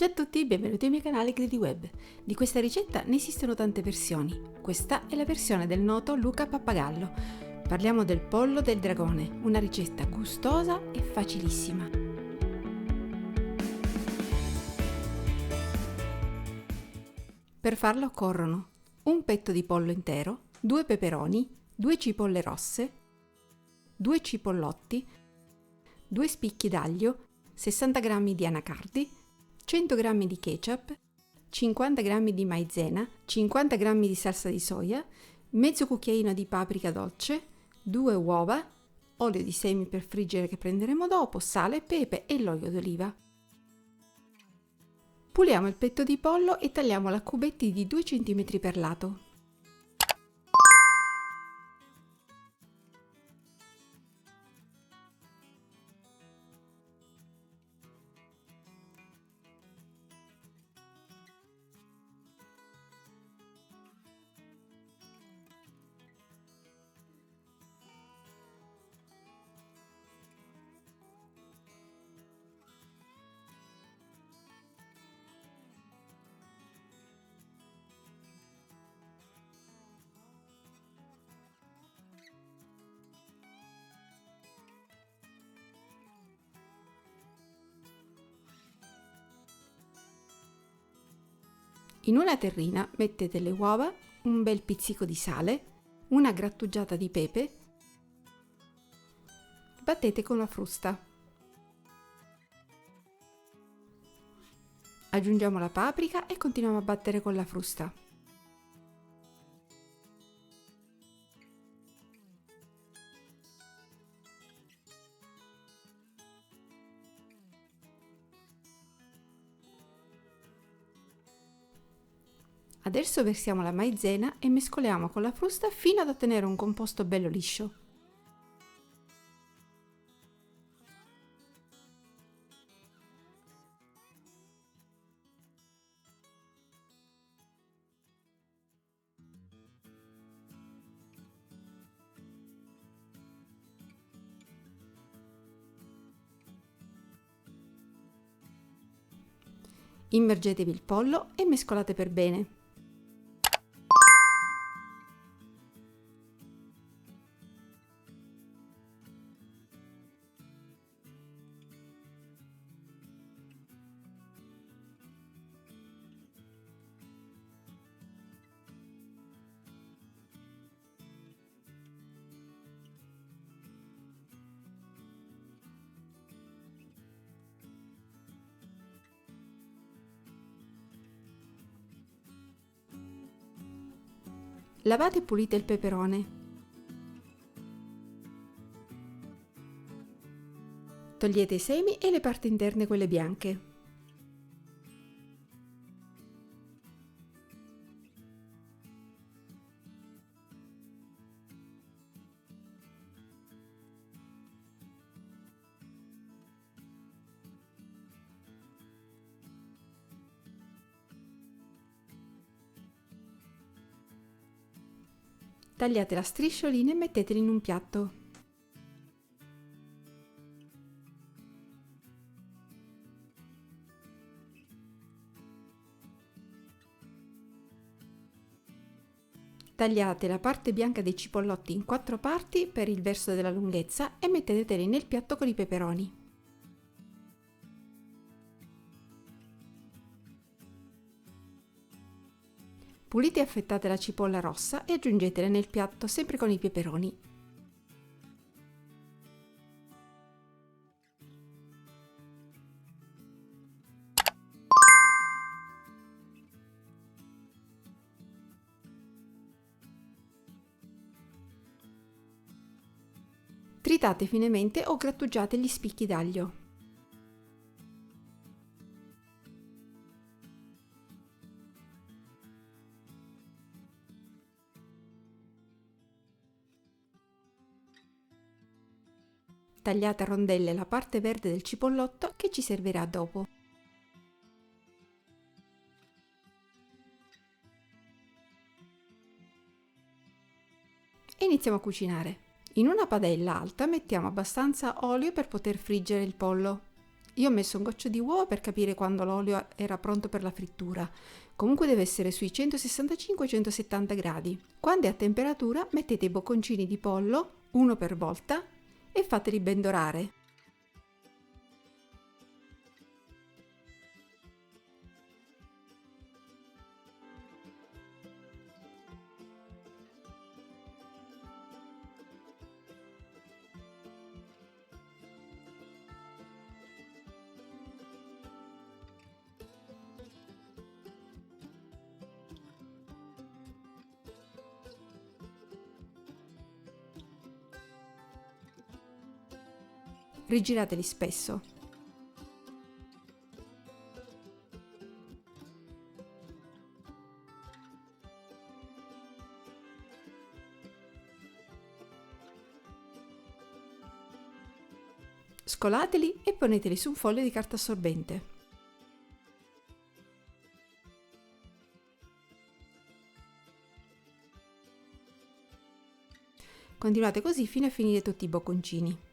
Ciao a tutti, benvenuti al mio canale GreedyWeb. Di questa ricetta ne esistono tante versioni. Questa è la versione del noto Luca Pappagallo. Parliamo del pollo del dragone, una ricetta gustosa e facilissima. Per farlo occorrono un petto di pollo intero, 2 peperoni, 2 cipolle rosse, 2 cipollotti, 2 spicchi d'aglio, 60 g di anacardi, 100 g di ketchup, 50 g di maizena, 50 g di salsa di soia, mezzo cucchiaino di paprika dolce, 2 uova, olio di semi per friggere che prenderemo dopo, sale, pepe e l'olio d'oliva. Puliamo il petto di pollo e tagliamolo a cubetti di 2 cm per lato. In una terrina mettete le uova, un bel pizzico di sale, una grattugiata di pepe, battete con la frusta. Aggiungiamo la paprika e continuiamo a battere con la frusta. Adesso versiamo la maizena e mescoliamo con la frusta fino ad ottenere un composto bello liscio. Immergetevi il pollo e mescolate per bene. Lavate e pulite il peperone. Togliete i semi e le parti interne, quelle bianche. Tagliate la strisciolina e metteteli in un piatto. Tagliate la parte bianca dei cipollotti in 4 parti per il verso della lunghezza e metteteli nel piatto con i peperoni. Pulite e affettate la cipolla rossa e aggiungetela nel piatto sempre con i peperoni. Tritate finemente o grattugiate gli spicchi d'aglio. Tagliate a rondelle la parte verde del cipollotto che ci servirà dopo. E iniziamo a cucinare. In una padella alta mettiamo abbastanza olio per poter friggere il pollo. Io ho messo un goccio di uovo per capire quando l'olio era pronto per la frittura. Comunque deve essere sui 165-170 gradi. Quando è a temperatura mettete i bocconcini di pollo, uno per volta, e fateli ben dorare. Rigirateli spesso. Scolateli e poneteli su un foglio di carta assorbente. Continuate così fino a finire tutti i bocconcini.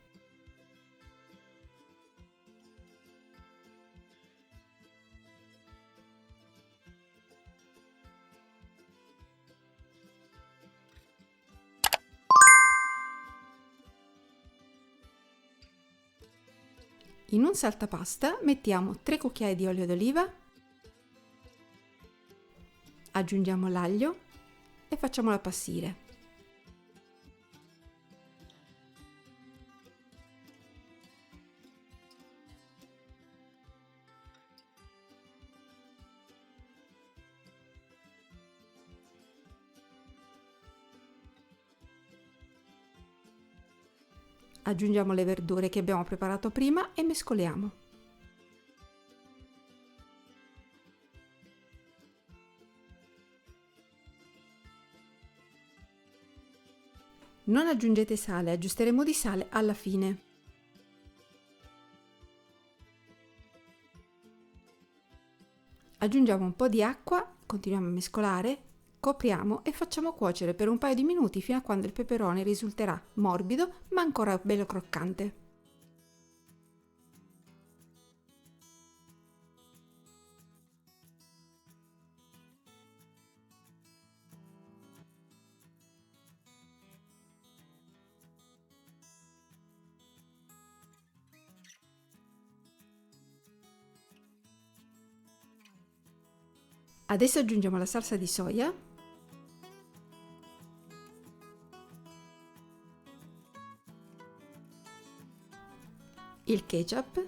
In un saltapasta mettiamo 3 cucchiai di olio d'oliva, aggiungiamo l'aglio e facciamolo appassire. Aggiungiamo le verdure che abbiamo preparato prima e mescoliamo. Non aggiungete sale, aggiusteremo di sale alla fine. Aggiungiamo un po' di acqua, continuiamo a mescolare, copriamo e facciamo cuocere per un paio di minuti fino a quando il peperone risulterà morbido ma ancora bello croccante. Adesso aggiungiamo la salsa di soia, il ketchup,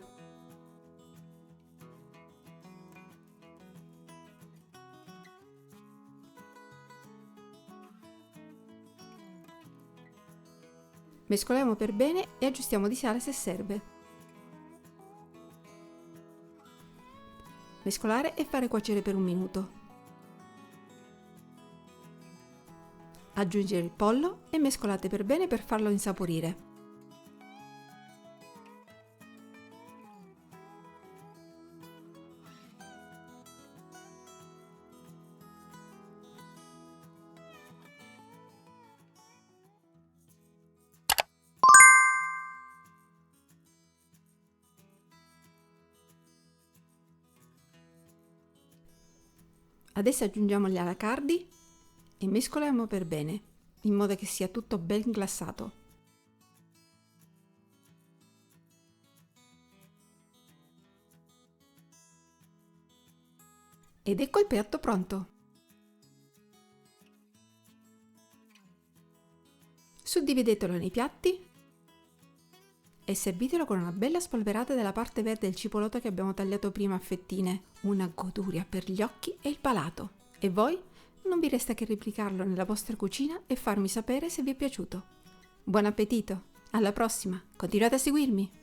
mescoliamo per bene e aggiustiamo di sale se serve. Mescolare e fare cuocere per un minuto. Aggiungere il pollo e mescolate per bene per farlo insaporire. Adesso aggiungiamo gli anacardi e mescoliamo per bene, in modo che sia tutto ben glassato. Ed ecco il piatto pronto! Suddividetelo nei piatti e servitelo con una bella spolverata della parte verde del cipolotto che abbiamo tagliato prima a fettine. Una goduria per gli occhi e il palato. E voi? Non vi resta che replicarlo nella vostra cucina e farmi sapere se vi è piaciuto. Buon appetito! Alla prossima! Continuate a seguirmi!